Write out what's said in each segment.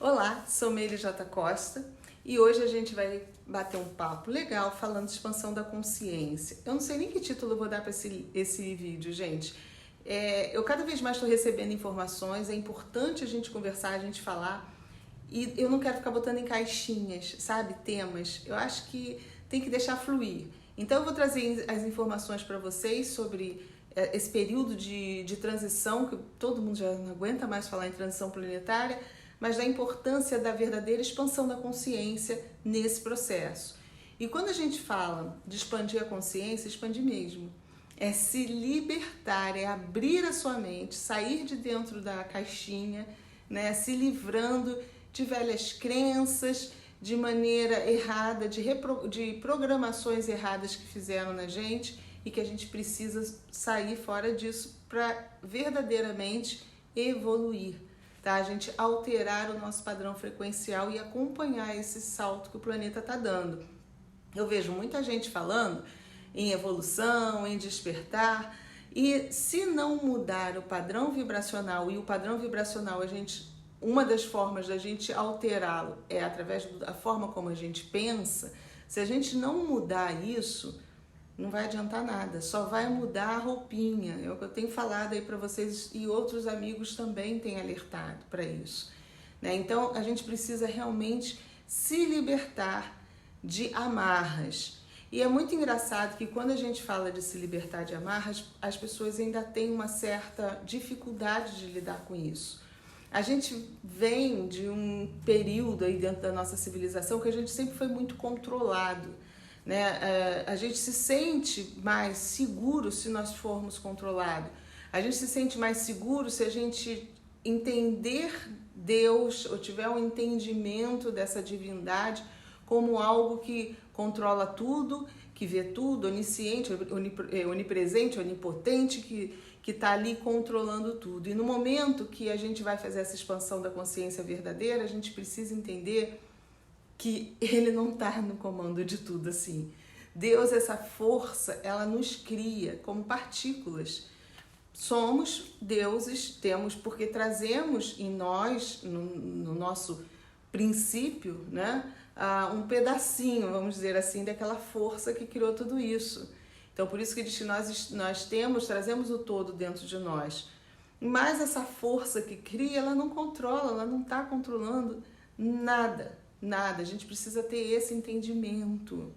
Olá, sou Meire J. Costa e hoje a gente vai bater um papo legal falando de expansão da consciência. Eu não sei nem que título eu vou dar para esse vídeo, gente. Eu cada vez mais estou recebendo informações, é importante a gente conversar, a gente falar, e eu não quero ficar botando em caixinhas, sabe, temas. Eu acho que tem que deixar fluir. Então eu vou trazer as informações para vocês sobre esse período de transição, que todo mundo já não aguenta mais falar em transição planetária, mas da importância da verdadeira expansão da consciência nesse processo. E quando a gente fala de expandir a consciência, expandir mesmo. É se libertar, é abrir a sua mente, sair de dentro da caixinha, né, se livrando de velhas crenças, de maneira errada, de programações erradas que fizeram na gente e que a gente precisa sair fora disso para verdadeiramente evoluir. Tá? A gente alterar o nosso padrão frequencial e acompanhar esse salto que o planeta está dando. Eu vejo muita gente falando em evolução, em despertar, e se não mudar o padrão vibracional, e o padrão vibracional, uma das formas da gente alterá-lo é através da forma como a gente pensa. Se a gente não mudar isso, não vai adiantar nada, só vai mudar a roupinha. É o que eu tenho falado aí para vocês e outros amigos também têm alertado para isso, né? Então a gente precisa realmente se libertar de amarras. E é muito engraçado que quando a gente fala de se libertar de amarras, as pessoas ainda têm uma certa dificuldade de lidar com isso. A gente vem de um período aí dentro da nossa civilização que a gente sempre foi muito controlado, né? A gente se sente mais seguro se nós formos controlados. A gente se sente mais seguro se a gente entender Deus ou tiver um entendimento dessa divindade como algo que controla tudo, que vê tudo, onisciente, onipresente, onipotente, que está ali controlando tudo. E no momento que a gente vai fazer essa expansão da consciência verdadeira, a gente precisa entender que ele não está no comando de tudo assim. Deus, essa força, ela nos cria como partículas. Somos deuses, porque trazemos em nós, no nosso princípio, né, um pedacinho, vamos dizer assim, daquela força que criou tudo isso. Então, por isso que diz que nós trazemos o todo dentro de nós. Mas essa força que cria, ela não controla, ela não está controlando nada, nada. A gente precisa ter esse entendimento.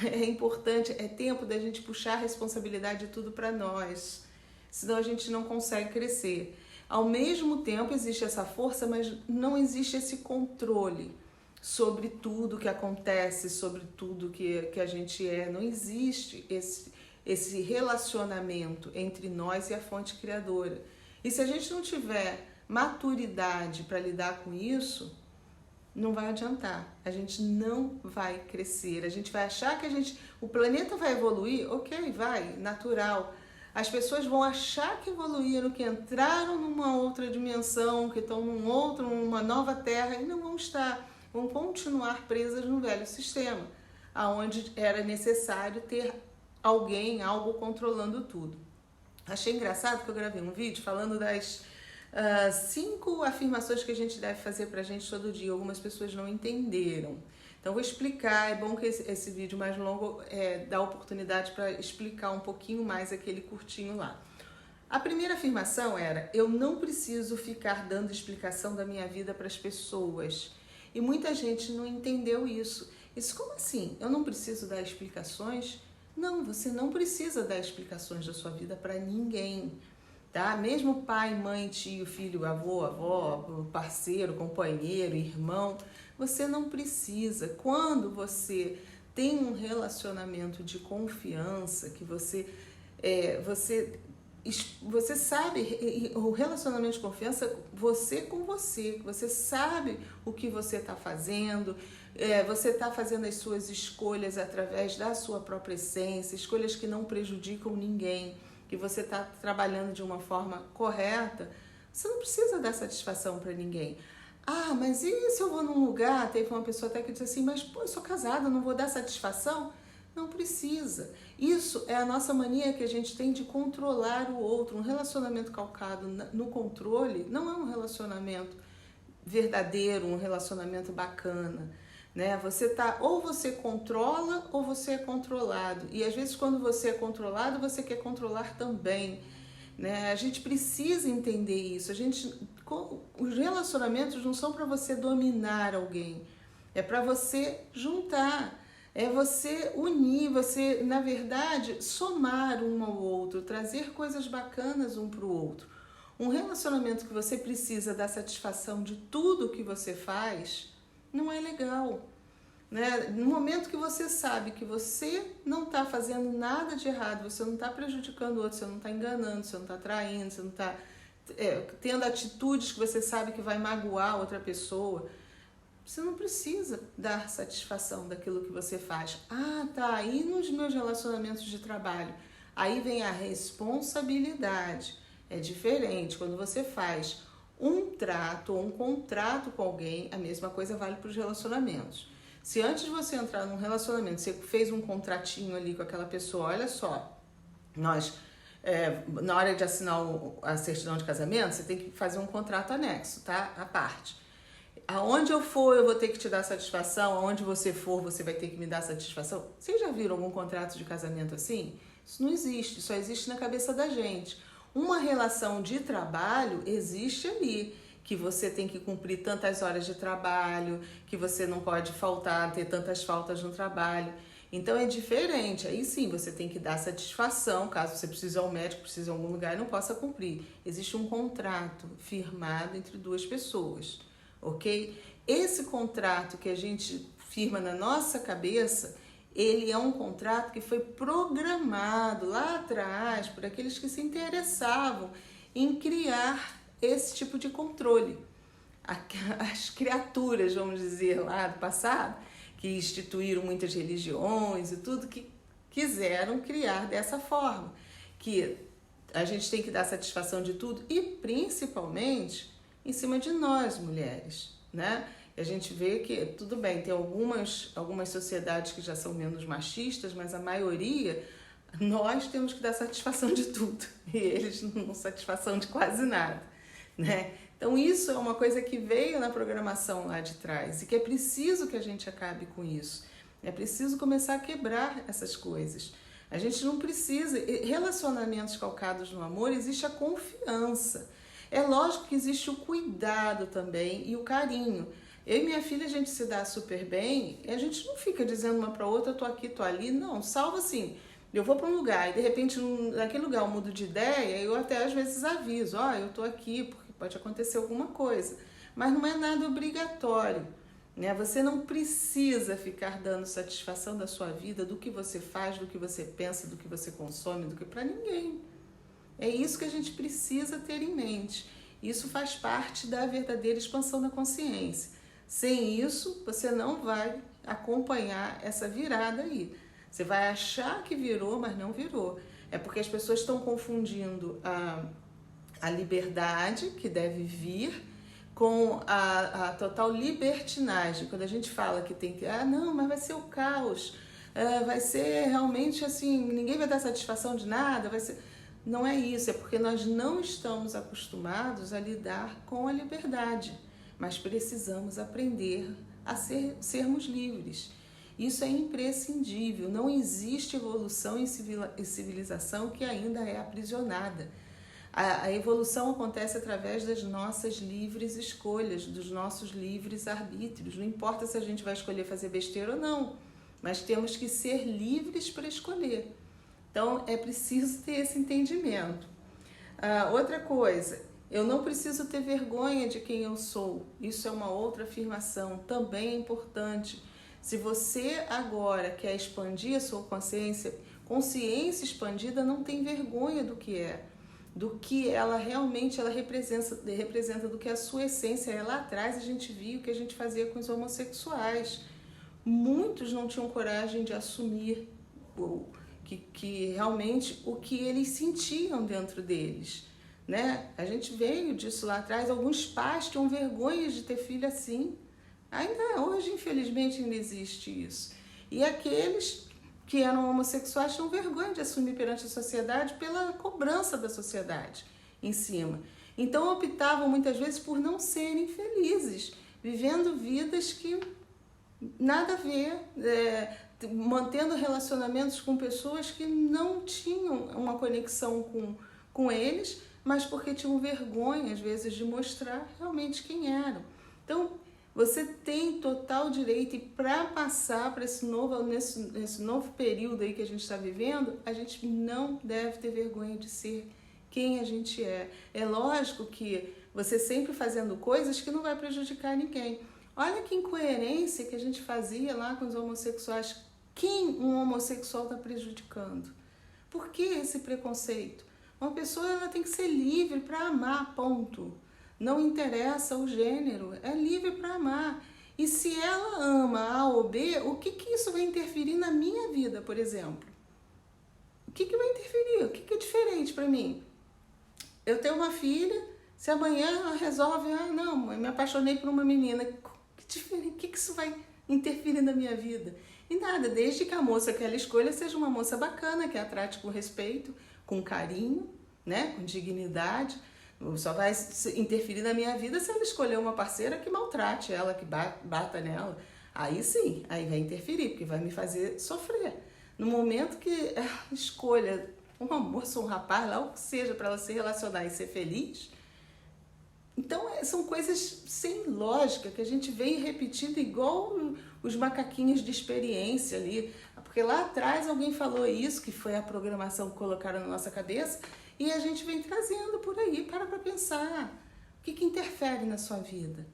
É importante, é tempo da gente puxar a responsabilidade de tudo para nós, senão a gente não consegue crescer. Ao mesmo tempo existe essa força, mas não existe esse controle sobre tudo que acontece, sobre tudo que a gente é. Não existe esse relacionamento entre nós e a fonte criadora. E se a gente não tiver maturidade para lidar com isso, não vai adiantar. A gente não vai crescer. A gente vai achar que o planeta vai evoluir, ok, vai, natural. As pessoas vão achar que evoluíram, que entraram numa outra dimensão, que estão numa nova terra, e não vão estar. Vão continuar presas no velho sistema, aonde era necessário ter algo controlando tudo. Achei engraçado que eu gravei um vídeo falando das 5 afirmações que a gente deve fazer pra gente todo dia. Algumas pessoas não entenderam. Então vou explicar, é bom que esse vídeo mais longo dá oportunidade para explicar um pouquinho mais aquele curtinho lá. A primeira afirmação era: eu não preciso ficar dando explicação da minha vida para as pessoas. E muita gente não entendeu isso. Isso, como assim? Eu não preciso dar explicações? Não, você não precisa dar explicações da sua vida para ninguém, tá? Mesmo pai, mãe, tio, filho, avô, avó, parceiro, companheiro, irmão, você não precisa. Quando você tem um relacionamento de confiança, que você sabe, o relacionamento de confiança, você com você sabe o que você está fazendo, você está fazendo as suas escolhas através da sua própria essência, escolhas que não prejudicam ninguém, que você está trabalhando de uma forma correta. Você não precisa dar satisfação para ninguém. Ah, mas e se eu vou num lugar, teve uma pessoa até que disse assim, mas pô, eu sou casada, não vou dar satisfação? Não precisa. Isso é a nossa mania que a gente tem de controlar o outro. Um relacionamento calcado no controle não é um relacionamento verdadeiro, um relacionamento bacana, né? Ou você controla ou você é controlado. E às vezes quando você é controlado, você quer controlar também, né? A gente precisa entender isso. Os relacionamentos não são para você dominar alguém, é para você juntar, é você unir, você, na verdade, somar um ao outro, trazer coisas bacanas um para o outro. Um relacionamento que você precisa da satisfação de tudo que você faz, não é legal, né? No momento que você sabe que você não está fazendo nada de errado, você não está prejudicando o outro, você não está enganando, você não está traindo, você não está tendo atitudes que você sabe que vai magoar outra pessoa, você não precisa dar satisfação daquilo que você faz. Ah, tá, e nos meus relacionamentos de trabalho? Aí vem a responsabilidade. É diferente. Quando você faz um trato ou um contrato com alguém, a mesma coisa vale para os relacionamentos. Se antes de você entrar num relacionamento, você fez um contratinho ali com aquela pessoa, olha só, na hora de assinar a certidão de casamento, você tem que fazer um contrato anexo, tá? À parte. Aonde eu for, eu vou ter que te dar satisfação. Aonde você for, você vai ter que me dar satisfação. Vocês já viram algum contrato de casamento assim? Isso não existe, só existe na cabeça da gente. Uma relação de trabalho existe ali, que você tem que cumprir tantas horas de trabalho, que você não pode faltar, ter tantas faltas no trabalho. Então é diferente, aí sim você tem que dar satisfação, caso você precise ao médico, precise em algum lugar e não possa cumprir. Existe um contrato firmado entre duas pessoas, ok? Esse contrato que a gente firma na nossa cabeça, ele é um contrato que foi programado lá atrás por aqueles que se interessavam em criar esse tipo de controle. As criaturas, vamos dizer, lá do passado, que instituíram muitas religiões e tudo, que quiseram criar dessa forma, que a gente tem que dar satisfação de tudo e principalmente em cima de nós, mulheres, né? A gente vê que, tudo bem, tem algumas sociedades que já são menos machistas, mas a maioria, nós temos que dar satisfação de tudo e eles não dão satisfação de quase nada, né? Então isso é uma coisa que veio na programação lá de trás e que é preciso que a gente acabe com isso. É preciso começar a quebrar essas coisas. A gente não precisa... Relacionamentos calcados no amor, existe a confiança. É lógico que existe o cuidado também e o carinho. Eu e minha filha, a gente se dá super bem e a gente não fica dizendo uma para outra, eu tô aqui, tô ali. Não, salvo assim... Eu vou para um lugar e de repente naquele lugar eu mudo de ideia, eu até às vezes aviso, eu tô aqui porque pode acontecer alguma coisa, mas não é nada obrigatório, né? Você não precisa ficar dando satisfação da sua vida, do que você faz, do que você pensa, do que você consome, do que para ninguém. É isso que a gente precisa ter em mente. Isso faz parte da verdadeira expansão da consciência. Sem isso, você não vai acompanhar essa virada aí. Você vai achar que virou, mas não virou. É porque as pessoas estão confundindo a liberdade que deve vir com a total libertinagem. Quando a gente fala que tem que... não, mas vai ser o caos. Vai ser realmente assim, ninguém vai dar satisfação de nada, vai ser... Não é isso, é porque nós não estamos acostumados a lidar com a liberdade. Mas precisamos aprender a sermos livres. Isso é imprescindível, não existe evolução em civilização que ainda é aprisionada. A evolução acontece através das nossas livres escolhas, dos nossos livres arbítrios. Não importa se a gente vai escolher fazer besteira ou não, mas temos que ser livres para escolher. Então é preciso ter esse entendimento. Outra coisa, eu não preciso ter vergonha de quem eu sou. Isso é uma outra afirmação, também é importante. Se você agora quer expandir a sua consciência expandida não tem vergonha do que é, do que ela realmente representa, do que a sua essência é. Lá atrás a gente viu o que a gente fazia com os homossexuais. Muitos não tinham coragem de assumir que realmente o que eles sentiam dentro deles, né? A gente veio disso lá atrás, alguns pais tinham vergonha de ter filho assim. Ainda hoje, infelizmente, ainda existe isso. E aqueles que eram homossexuais tinham vergonha de assumir perante a sociedade pela cobrança da sociedade em cima. Então optavam muitas vezes por não serem felizes, vivendo vidas que nada a ver, mantendo relacionamentos com pessoas que não tinham uma conexão com eles, mas porque tinham vergonha, às vezes, de mostrar realmente quem eram. Então, você tem total direito, e para passar para nesse novo período aí que a gente está vivendo, a gente não deve ter vergonha de ser quem a gente é. É lógico que você sempre fazendo coisas que não vai prejudicar ninguém. Olha que incoerência que a gente fazia lá com os homossexuais. Quem um homossexual está prejudicando? Por que esse preconceito? Uma pessoa ela tem que ser livre para amar, ponto. Não interessa o gênero, é livre para amar. E se ela ama A ou B, o que isso vai interferir na minha vida, por exemplo? O que vai interferir? O que é diferente para mim? Eu tenho uma filha, se amanhã ela resolve, não, mãe, me apaixonei por uma menina, o que isso vai interferir na minha vida? E nada, desde que a moça que ela escolha seja uma moça bacana, que a trate com respeito, com carinho, né, com dignidade. Só vai interferir na minha vida se ela escolher uma parceira que maltrate ela, que bata nela. Aí sim, aí vai interferir, porque vai me fazer sofrer. No momento que ela escolha uma moça ou um rapaz, lá o que seja, para ela se relacionar e ser feliz. Então, são coisas sem lógica que a gente vem repetindo igual os macaquinhos de experiência ali. Porque lá atrás alguém falou isso, que foi a programação que colocaram na nossa cabeça, e a gente vem trazendo por aí, para pensar. O que interfere na sua vida?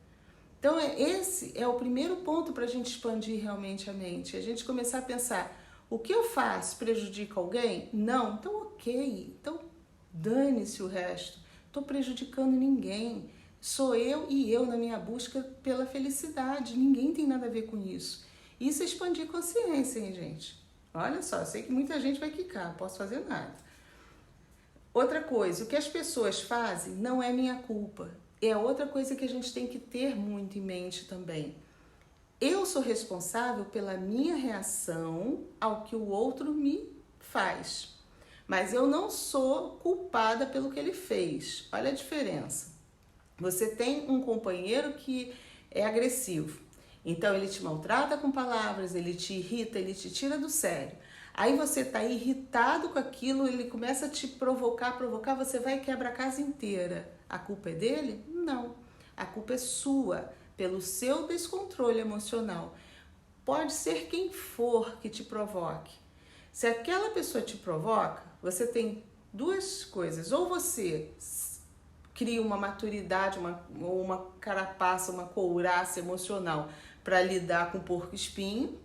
Então, esse é o primeiro ponto para a gente expandir realmente a mente. A gente começar a pensar, o que eu faço prejudica alguém? Não? Então, ok. Então, dane-se o resto. Estou prejudicando ninguém. Sou eu e eu na minha busca pela felicidade. Ninguém tem nada a ver com isso. Isso é expandir consciência, hein, gente? Olha só, eu sei que muita gente vai quicar, não posso fazer nada. Outra coisa, o que as pessoas fazem não é minha culpa. É outra coisa que a gente tem que ter muito em mente também. Eu sou responsável pela minha reação ao que o outro me faz. Mas eu não sou culpada pelo que ele fez. Olha a diferença. Você tem um companheiro que é agressivo. Então ele te maltrata com palavras, ele te irrita, ele te tira do sério. Aí você tá irritado com aquilo, ele começa a te provocar, você vai e quebra a casa inteira. A culpa é dele? Não. A culpa é sua, pelo seu descontrole emocional. Pode ser quem for que te provoque. Se aquela pessoa te provoca, você tem duas coisas. Ou você cria uma maturidade, uma carapaça, uma couraça emocional para lidar com o porco-espinho,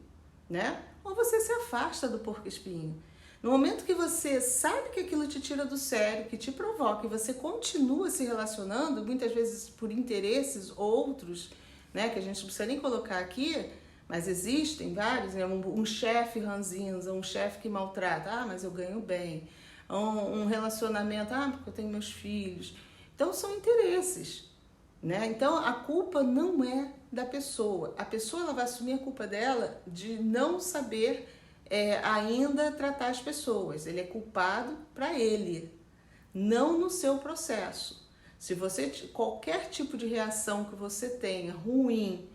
né? Ou você se afasta do porco-espinho. No momento que você sabe que aquilo te tira do sério, que te provoca, e você continua se relacionando, muitas vezes por interesses outros, né, que a gente não precisa nem colocar aqui, mas existem vários, né? Um chefe ranzinza, um chefe que maltrata, mas eu ganho bem. Um relacionamento, porque eu tenho meus filhos. Então são interesses, né? Então a culpa não é da pessoa. A pessoa ela vai assumir a culpa dela de não saber ainda tratar as pessoas. Ele é culpado para ele, não no seu processo. Se você, qualquer tipo de reação que você tenha ruim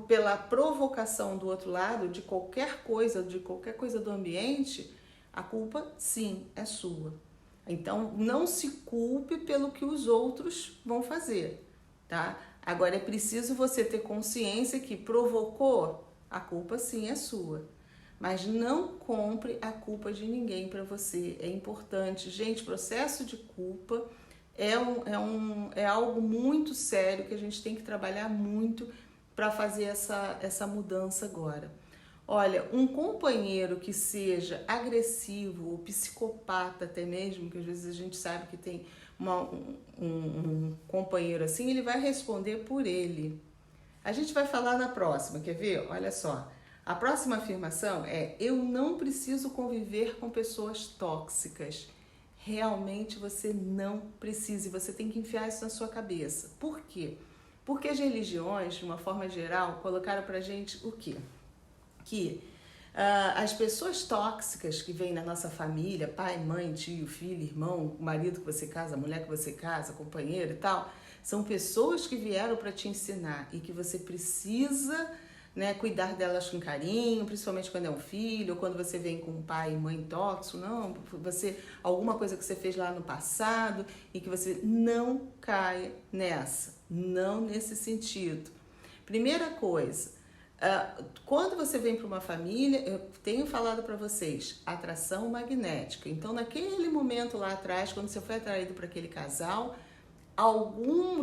pela provocação do outro lado, de qualquer coisa do ambiente, a culpa sim é sua. Então não se culpe pelo que os outros vão fazer, tá? Agora é preciso você ter consciência que provocou, a culpa sim é sua. Mas não compre a culpa de ninguém para você. É importante. Gente, processo de culpa é algo muito sério que a gente tem que trabalhar muito para fazer essa mudança agora. Olha, um companheiro que seja agressivo ou psicopata até mesmo, que às vezes a gente sabe que tem um companheiro assim, ele vai responder por ele. A gente vai falar na próxima, quer ver? Olha só. A próxima afirmação é: eu não preciso conviver com pessoas tóxicas. Realmente você não precisa, e você tem que enfiar isso na sua cabeça. Por quê? Porque as religiões, de uma forma geral, colocaram pra gente o quê? Que As pessoas tóxicas que vêm na nossa família, pai, mãe, tio, filho, irmão, o marido que você casa, a mulher que você casa, companheiro e tal, são pessoas que vieram para te ensinar e que você precisa, né, cuidar delas com carinho, principalmente quando é um filho, ou quando você vem com um pai e mãe tóxico, não, alguma coisa que você fez lá no passado e que você não caia nessa, não nesse sentido. Primeira coisa, quando você vem para uma família, eu tenho falado para vocês, atração magnética. Então, naquele momento lá atrás, quando você foi atraído para aquele casal,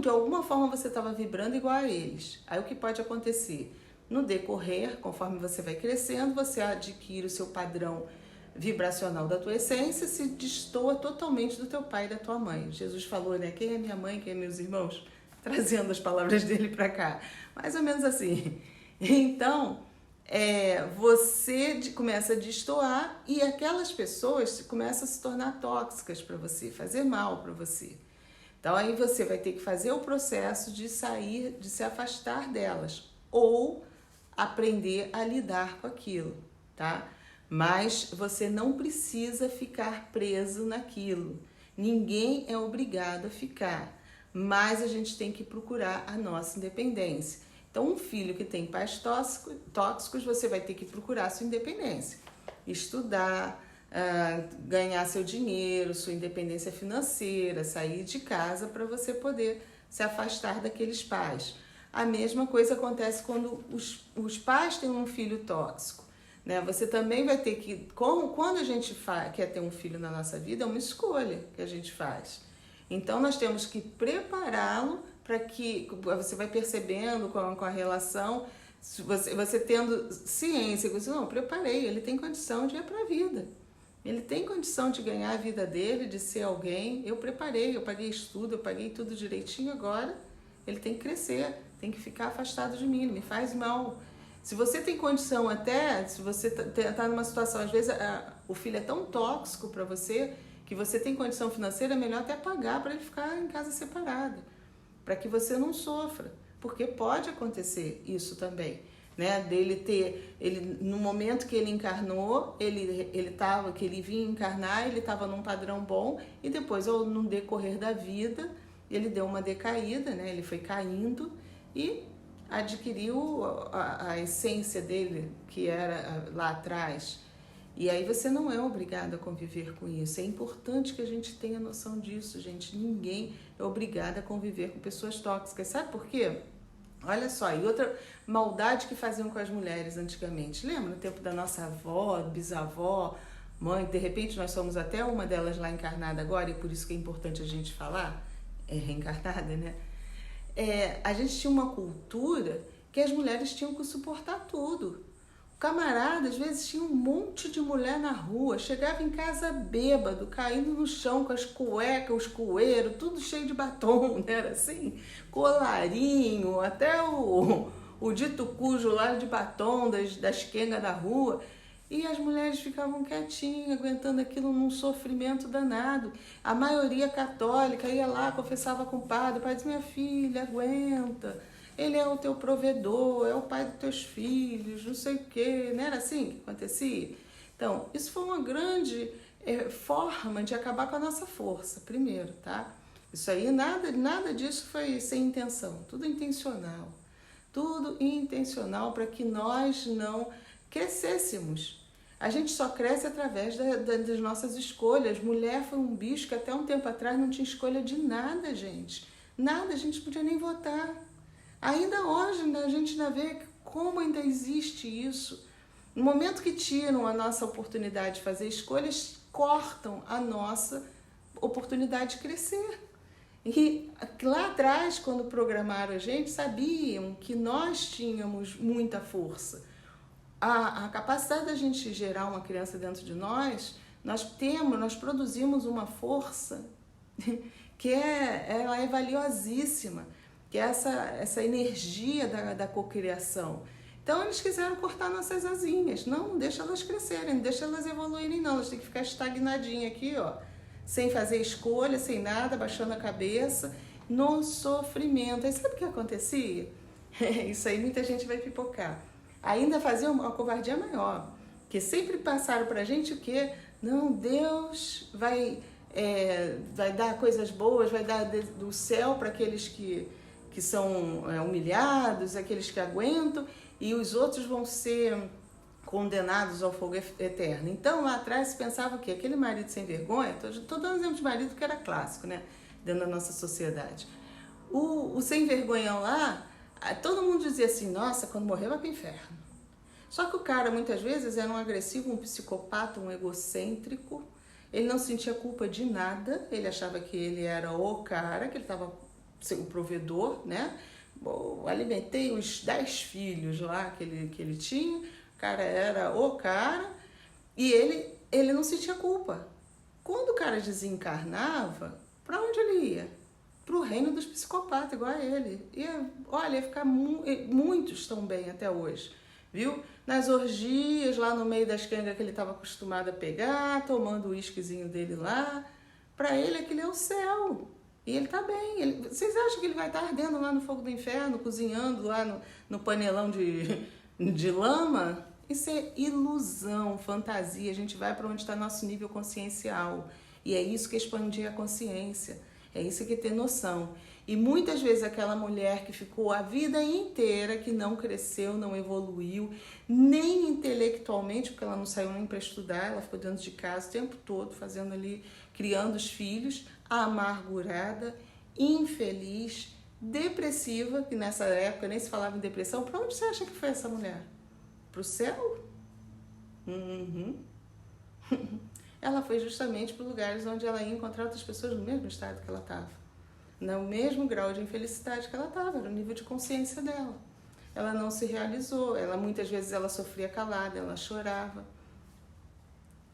de alguma forma você estava vibrando igual a eles. Aí o que pode acontecer? No decorrer, conforme você vai crescendo, você adquire o seu padrão vibracional da tua essência, se destoa totalmente do teu pai e da tua mãe. Jesus falou, né? Quem é minha mãe, quem é meus irmãos? Trazendo as palavras dele para cá. Mais ou menos assim. Então, você começa a destoar e aquelas pessoas começam a se tornar tóxicas para você, fazer mal para você. Então, aí você vai ter que fazer o processo de sair, de se afastar delas ou aprender a lidar com aquilo, tá? Mas você não precisa ficar preso naquilo. Ninguém é obrigado a ficar, mas a gente tem que procurar a nossa independência. Então, um filho que tem pais tóxicos, você vai ter que procurar sua independência. Estudar, ganhar seu dinheiro, sua independência financeira, sair de casa para você poder se afastar daqueles pais. A mesma coisa acontece quando os pais têm um filho tóxico, né? Você também vai ter que, quando a gente quer ter um filho na nossa vida, é uma escolha que a gente faz. Então, nós temos que prepará-lo para que você vai percebendo com a relação, você tendo ciência, você não, preparei, ele tem condição de ir para a vida. Ele tem condição de ganhar a vida dele, de ser alguém. Eu preparei, eu paguei estudo, eu paguei tudo direitinho, agora ele tem que crescer, tem que ficar afastado de mim, ele me faz mal. Se você tem condição até, se você está numa situação, às vezes o filho é tão tóxico para você, que você tem condição financeira, é melhor até pagar para ele ficar em casa separado, para que você não sofra, porque pode acontecer isso também, né? No momento que ele encarnou, que ele vinha encarnar, ele estava num padrão bom e depois, no decorrer da vida, ele deu uma decaída, né? Ele foi caindo e adquiriu a essência dele, que era lá atrás. E aí você não é obrigado a conviver com isso. É importante que a gente tenha noção disso, gente. Ninguém é obrigado a conviver com pessoas tóxicas. Sabe por quê? Olha só, e outra maldade que faziam com as mulheres antigamente. Lembra? No tempo da nossa avó, bisavó, mãe, de repente nós somos até uma delas lá encarnada agora, e por isso que é importante a gente falar, reencarnada, né? A gente tinha uma cultura que as mulheres tinham que suportar tudo. O camarada, às vezes, tinha um monte de mulher na rua, chegava em casa bêbado, caindo no chão com as cuecas, os coeiros, tudo cheio de batom, né? Era assim, colarinho, até o dito cujo lá de batom das quengas da rua. E as mulheres ficavam quietinhas, aguentando aquilo num sofrimento danado. A maioria católica ia lá, confessava com o padre dizia, minha filha, aguenta. Ele é o teu provedor, é o pai dos teus filhos, não sei o quê. Não era assim que acontecia? Então, isso foi uma grande forma de acabar com a nossa força, primeiro, tá? Isso aí, nada disso foi sem intenção, tudo intencional. Tudo intencional para que nós não crescêssemos. A gente só cresce através das nossas escolhas. Mulher foi um bicho que até um tempo atrás não tinha escolha de nada, gente. Nada, a gente não podia nem votar. Ainda hoje a gente ainda vê como ainda existe isso. No momento que tiram a nossa oportunidade de fazer escolhas, cortam a nossa oportunidade de crescer. E lá atrás, quando programaram a gente, sabiam que nós tínhamos muita força. A capacidade da gente gerar uma criança dentro de nós produzimos uma força que ela é valiosíssima, que é essa energia da cocriação. Então, eles quiseram cortar nossas asinhas. Não deixa elas crescerem, não deixa elas evoluírem, não. Elas têm que ficar estagnadinhas aqui, ó, sem fazer escolha, sem nada, baixando a cabeça, no sofrimento. Aí sabe o que acontecia? Isso aí muita gente vai pipocar. Ainda fazia uma covardia maior. Que sempre passaram pra gente o quê? Não, Deus vai dar coisas boas, vai dar do céu para aqueles que são humilhados, aqueles que aguentam, e os outros vão ser condenados ao fogo eterno. Então, lá atrás se pensava que aquele marido sem vergonha, estou dando exemplo de marido que era clássico, né, dentro da nossa sociedade. O sem vergonhão lá, todo mundo dizia assim, nossa, quando morrer vai para o inferno. Só que o cara, muitas vezes, era um agressivo, um psicopata, um egocêntrico. Ele não sentia culpa de nada, ele achava que ele era o cara, que ele estava sendo o provedor, né? Bom, alimentei os 10 filhos lá que ele tinha, o cara era o cara, e ele não sentia culpa. Quando o cara desencarnava, para onde ele ia? Para o reino dos psicopatas, igual a ele. Olha, ia ficar muitos estão bem até hoje, viu? Nas orgias, lá no meio das cangas que ele estava acostumado a pegar, tomando o uísquezinho dele lá. Para ele, aquilo é o céu. E ele tá bem. Vocês acham que ele vai estar ardendo lá no fogo do inferno, cozinhando lá no panelão de lama? Isso é ilusão, fantasia. A gente vai para onde está nosso nível consciencial. E é isso que é expandir a consciência. É isso que é ter noção. E muitas vezes aquela mulher que ficou a vida inteira, que não cresceu, não evoluiu, nem intelectualmente, porque ela não saiu nem para estudar, ela ficou dentro de casa o tempo todo, fazendo ali, criando os filhos, amargurada, infeliz, depressiva, que nessa época nem se falava em depressão. Para onde você acha que foi essa mulher? Para o céu? Uhum. Ela foi justamente para lugares onde ela ia encontrar outras pessoas no mesmo estado que ela estava. No mesmo grau de infelicidade que ela estava, no nível de consciência dela. Ela não se realizou, muitas vezes ela sofria calada, ela chorava.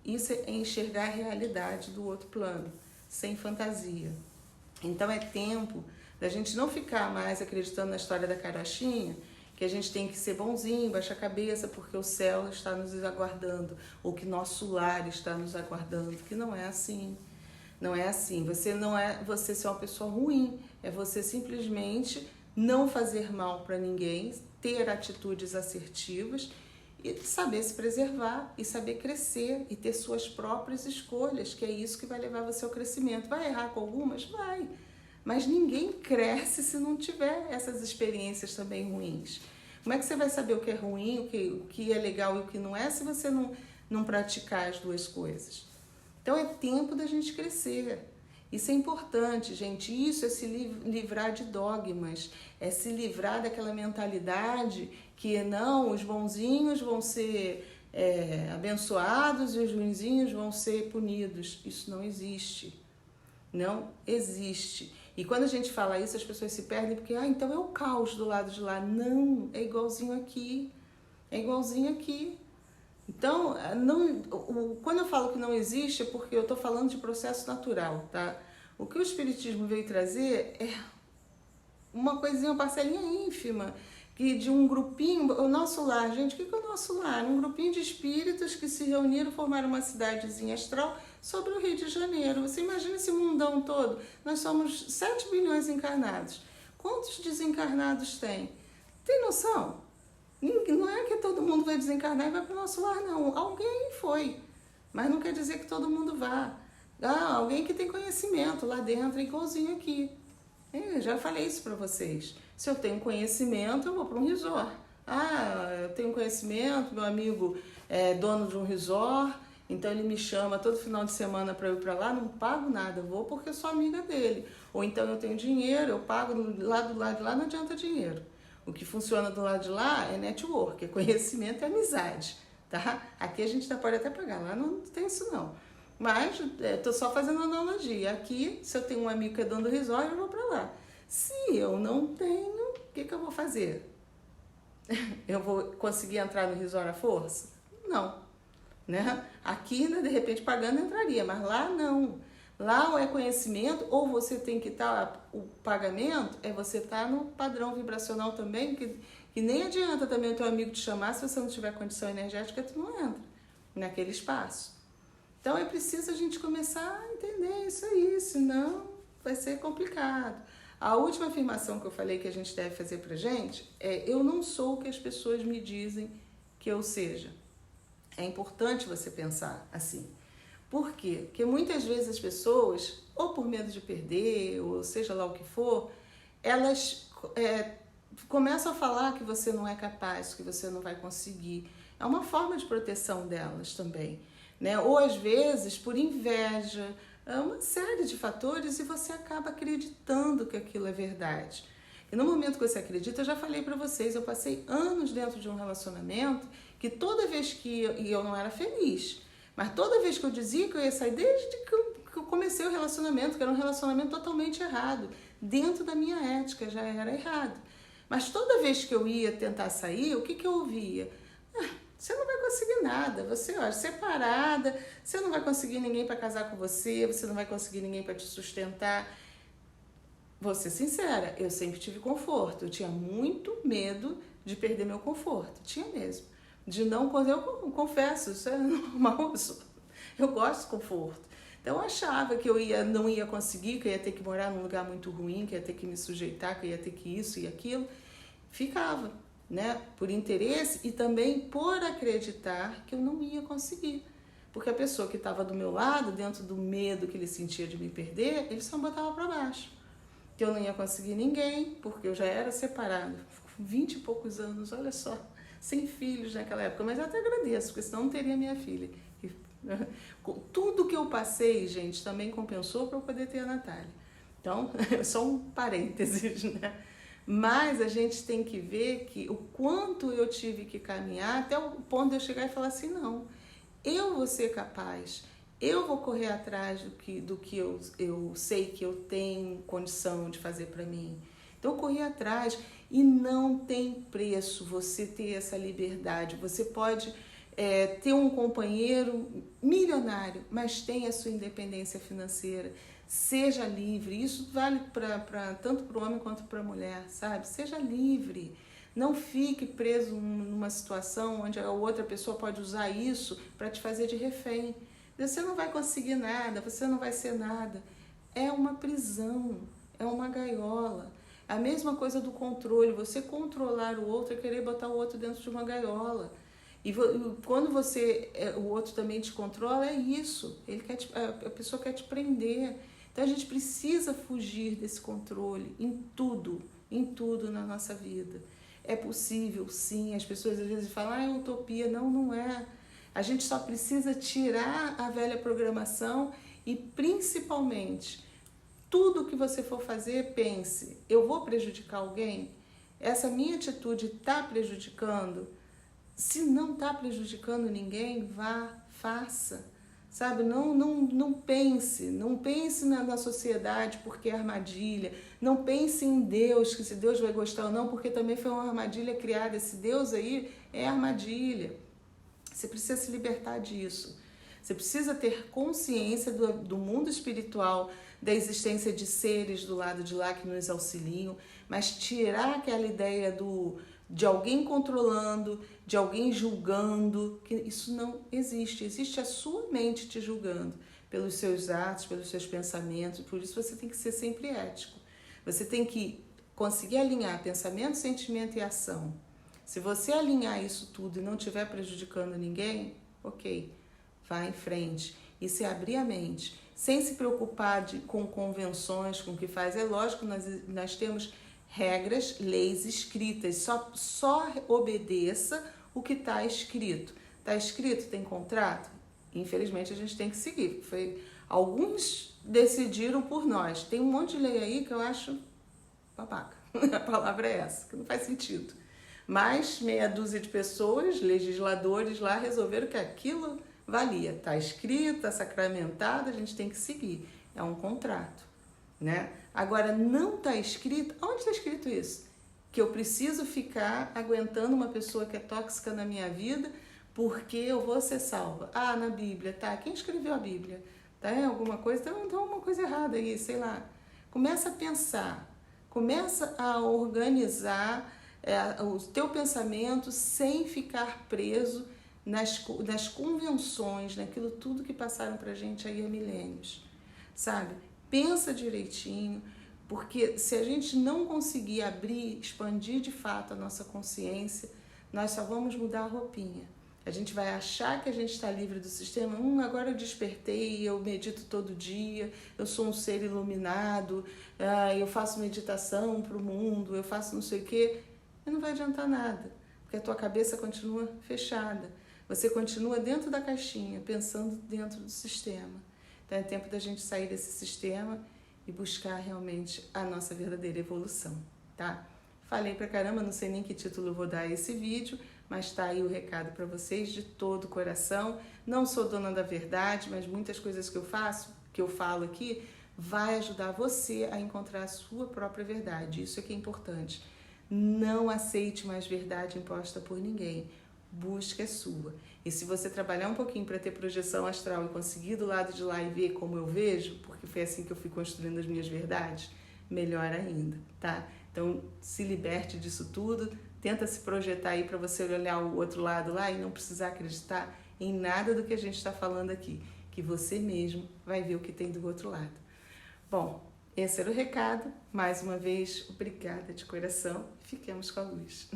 Isso é enxergar a realidade do outro plano, sem fantasia. Então é tempo da gente não ficar mais acreditando na história da carochinha, que a gente tem que ser bonzinho, baixar a cabeça, porque o céu está nos aguardando, ou que nosso lar está nos aguardando, que não é assim. Não é assim. Você não é você ser uma pessoa ruim, é você simplesmente não fazer mal para ninguém, ter atitudes assertivas e saber se preservar e saber crescer e ter suas próprias escolhas, que é isso que vai levar você ao crescimento. Vai errar com algumas? Vai. Mas ninguém cresce se não tiver essas experiências também ruins. Como é que você vai saber o que é ruim, o que é legal e o que não é, se você não praticar as duas coisas? Então é tempo da gente crescer. Isso é importante, gente. Isso é se livrar de dogmas, é se livrar daquela mentalidade que não, os bonzinhos vão ser abençoados e os ruinzinhos vão ser punidos. Isso não existe. Não existe. E quando a gente fala isso, as pessoas se perdem porque, então é o caos do lado de lá. Não, é igualzinho aqui. É igualzinho aqui. Então, quando eu falo que não existe, é porque eu estou falando de processo natural, tá? O que o Espiritismo veio trazer é uma coisinha, uma parcelinha ínfima, que de um grupinho, o nosso lar, gente, o que é o nosso lar? Um grupinho de espíritos que se reuniram, formaram uma cidadezinha astral sobre o Rio de Janeiro. Você imagina esse mundão todo? Nós somos 7 bilhões encarnados. Quantos desencarnados tem? Tem noção? Não é que todo mundo vai desencarnar e vai para o nosso lar, não. Alguém foi, mas não quer dizer que todo mundo vá. Alguém que tem conhecimento lá dentro, igualzinho aqui. Eu já falei isso para vocês. Se eu tenho conhecimento, eu vou para um resort. Eu tenho conhecimento, meu amigo é dono de um resort, então ele me chama todo final de semana para eu ir para lá, não pago nada, vou porque eu sou amiga dele. Ou então eu tenho dinheiro, eu pago lá do lado de lá, não adianta dinheiro. O que funciona do lado de lá é network, é conhecimento e amizade, tá? Aqui a gente pode até pagar, lá não tem isso não. Mas estou só fazendo analogia. Aqui, se eu tenho um amigo que é dono do resort, eu vou para lá. Se eu não tenho, o que eu vou fazer? Eu vou conseguir entrar no resort à força? Não. Né? Aqui, de repente, pagando entraria, mas lá não. Lá ou é conhecimento, ou você tem que estar, o pagamento é você estar no padrão vibracional também, que nem adianta também o teu amigo te chamar, se você não tiver condição energética, tu não entra naquele espaço. Então é preciso a gente começar a entender isso aí, senão vai ser complicado. A última afirmação que eu falei que a gente deve fazer pra gente é: eu não sou o que as pessoas me dizem que eu seja. É importante você pensar assim. Por quê? Porque muitas vezes as pessoas, ou por medo de perder, ou seja lá o que for, elas começam a falar que você não é capaz, que você não vai conseguir. É uma forma de proteção delas também, né? Ou às vezes por inveja, é uma série de fatores e você acaba acreditando que aquilo é verdade. E no momento que você acredita, eu já falei pra vocês, eu passei anos dentro de um relacionamento que toda vez que eu não era feliz, mas toda vez que eu dizia que eu ia sair, desde que eu comecei o relacionamento, que era um relacionamento totalmente errado, dentro da minha ética já era errado. Mas toda vez que eu ia tentar sair, o que eu ouvia? Você não vai conseguir nada, você, ó, separada, você não vai conseguir ninguém para casar com você, você não vai conseguir ninguém para te sustentar. Vou ser sincera, eu sempre tive conforto, eu tinha muito medo de perder meu conforto, tinha mesmo. De não, eu confesso, isso é normal, eu gosto de conforto. Então eu achava que não ia conseguir, que eu ia ter que morar num lugar muito ruim, que eu ia ter que me sujeitar, que eu ia ter que isso e aquilo. Ficava, né? Por interesse e também por acreditar que eu não ia conseguir. Porque a pessoa que estava do meu lado, dentro do medo que ele sentia de me perder, ele só botava para baixo. Que eu não ia conseguir ninguém, porque eu já era separada, 20 e poucos anos, olha só, sem filhos naquela época. Mas eu até agradeço, porque senão não teria minha filha. Tudo que eu passei, gente, também compensou para eu poder ter a Natália. Então, só um parênteses, né? Mas a gente tem que ver que o quanto eu tive que caminhar até o ponto de eu chegar e falar assim, não, eu vou ser capaz, eu vou correr atrás do que eu sei que eu tenho condição de fazer para mim. Então eu corri atrás e não tem preço você ter essa liberdade. Você pode ter um companheiro milionário, mas tenha a sua independência financeira. Seja livre. Isso vale tanto para o homem quanto para a mulher, sabe? Seja livre. Não fique preso numa situação onde a outra pessoa pode usar isso para te fazer de refém. Você não vai conseguir nada, você não vai ser nada. É uma prisão, é uma gaiola. A mesma coisa do controle. Você controlar o outro é querer botar o outro dentro de uma gaiola. E quando o outro também te controla, é isso. A pessoa quer te prender. Então a gente precisa fugir desse controle em tudo na nossa vida. É possível, sim. As pessoas às vezes falam, é utopia. Não, não é. A gente só precisa tirar a velha programação e, principalmente, tudo que você for fazer, pense, eu vou prejudicar alguém? Essa minha atitude está prejudicando? Se não está prejudicando ninguém, vá, faça. Sabe, não pense na sociedade porque é armadilha, não pense em Deus, que se Deus vai gostar ou não, porque também foi uma armadilha criada, esse Deus aí é armadilha. Você precisa se libertar disso. Você precisa ter consciência do mundo espiritual, da existência de seres do lado de lá que nos auxiliam, mas tirar aquela ideia de alguém controlando, de alguém julgando, que isso não existe. Existe a sua mente te julgando pelos seus atos, pelos seus pensamentos, por isso você tem que ser sempre ético. Você tem que conseguir alinhar pensamento, sentimento e ação. Se você alinhar isso tudo e não estiver prejudicando ninguém, ok, vá em frente. E se abrir a mente, sem se preocupar com convenções, com o que faz. É lógico, nós temos regras, leis escritas, só obedeça o que está escrito. Está escrito, tem contrato? Infelizmente a gente tem que seguir. Alguns decidiram por nós. Tem um monte de lei aí que eu acho babaca. A palavra é essa, que não faz sentido. Mas meia dúzia de pessoas, legisladores lá, resolveram que aquilo valia. Está escrito, está sacramentado, a gente tem que seguir. É um contrato, né? Agora, não está escrito... Onde está escrito isso? Que eu preciso ficar aguentando uma pessoa que é tóxica na minha vida porque eu vou ser salva. Ah, na Bíblia, tá? Quem escreveu a Bíblia? Tá? Alguma coisa? Então alguma coisa errada aí, sei lá. Começa a pensar. Começa a organizar o teu pensamento sem ficar preso nas convenções, naquilo tudo que passaram pra gente aí há milênios, sabe? Pensa direitinho, porque se a gente não conseguir abrir, expandir de fato a nossa consciência, nós só vamos mudar a roupinha. A gente vai achar que a gente está livre do sistema. Agora eu despertei, eu medito todo dia, eu sou um ser iluminado, eu faço meditação para o mundo, eu faço não sei o quê. E não vai adiantar nada, porque a tua cabeça continua fechada. Você continua dentro da caixinha, pensando dentro do sistema. Então é tempo da gente sair desse sistema e buscar realmente a nossa verdadeira evolução, tá? Falei pra caramba, não sei nem que título eu vou dar a esse vídeo, mas tá aí o recado para vocês de todo o coração. Não sou dona da verdade, mas muitas coisas que eu falo aqui, vai ajudar você a encontrar a sua própria verdade. Isso é que é importante. Não aceite mais verdade imposta por ninguém. Busque a sua. E se você trabalhar um pouquinho para ter projeção astral e conseguir do lado de lá e ver como eu vejo, porque foi assim que eu fui construindo as minhas verdades, melhor ainda, tá? Então, se liberte disso tudo, tenta se projetar aí para você olhar o outro lado lá e não precisar acreditar em nada do que a gente está falando aqui, que você mesmo vai ver o que tem do outro lado. Bom, esse era o recado. Mais uma vez, obrigada de coração. Fiquemos com a luz.